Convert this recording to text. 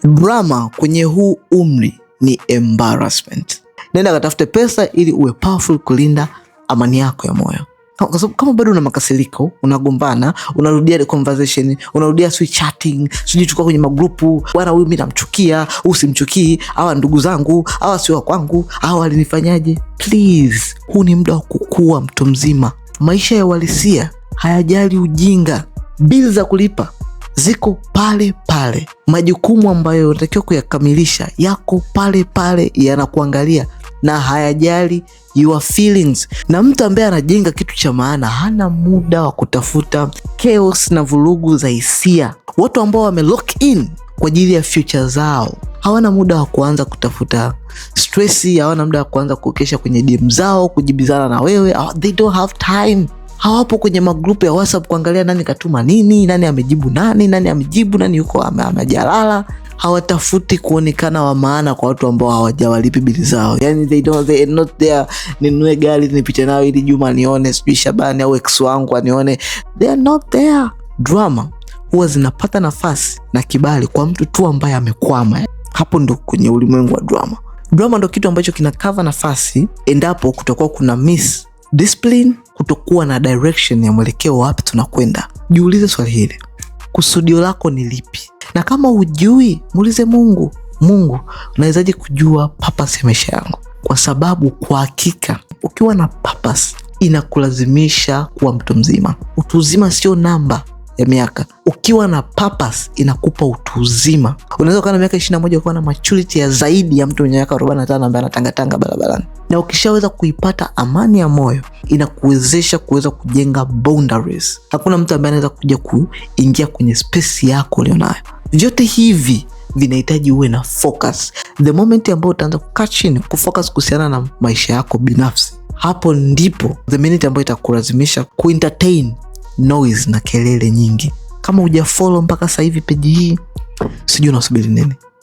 Drama kwenye huu umri ni embarrassment. Nenda katafute pesa ili uwe powerful kulinda amani yako ya moyo. Kwa sababu kama bado una makasiriko, unagombana, unarudia the conversation, unarudia sweet chatting, sijui tukua kwenye magrupu, bwana huyu mimi namchukia, usimchukii, hawa ndugu zangu, hawa sio wa kwangu, hawa walinifanyaje? Please, huu ni muda wa kukua mtu mzima. Maisha ya uhalisia hayajali ujinga. Bills za kulipa ziko pale pale. Majukumu ambayo unatakiwa kuyakamilisha yako pale pale, yanakuangalia na hayajali your feelings. Na mtu ambaye anajenga kitu cha maana hana muda wa kutafuta chaos na vurugu za hisia. Watu ambao wame lock in kwa ajili ya future zao hawana muda wa kuanza kutafuta stressi, hawana muda wa kuanza kukesha kwenye DM zao kujibizana na wewe. They don't have time. Hawapo kwenye magrupu ya WhatsApp kuangalia nani katuma nini, nani amejibu nani yuko amejalala. Hawatafuti kuonekana wa maana kwa watu ambao hawajawalipi bili zao. Yani they not there, ninunue gari nipite nayo ili Juma nione, sijui Shabani au ex wangu anione. They are not there. Drama huwa zinapata nafasi na kibali kwa mtu tu ambaye amekwama. Hapo ndo kwenye ulimwengu wa drama. Drama ndo kitu ambacho kina cover nafasi endapo kutakuwa kuna miss discipline, kutokuwa na direction ya mwelekeo wapi tunakwenda. Jiulize swali hili. Kusudio lako ni lipi? Na kama hujui, muulize Mungu. Mungu, unawezaje kujua purpose ya maisha yangu? Kwa sababu kwa hakika ukiwa na purpose inakulazimisha kuwa mtu mzima. Utu uzima sio namba ya miaka. Ukiwa na purpose inakupa utu uzima. Unaweza kuwa na miaka 21 ukiwa na maturity ya zaidi ya mtu mwenye miaka 45 ambaye anatangatanga barabarani. Na ukishaweza kuipata amani ya moyo, inakuwezesha kuweza kujenga boundaries. Hakuna mtu ambaye anaweza kuja kuingia kwenye space yako ulionayo. Vyote hivi vinahitaji uwe na focus. The moment ambao utaanza kukaa chini kufocus kuhusiana na maisha yako binafsi, hapo ndipo the minute ambayo itakulazimisha kuentertain noise na kelele nyingi. Kama hujafollow mpaka sasa hivi page hii, sijui unasubiri nini?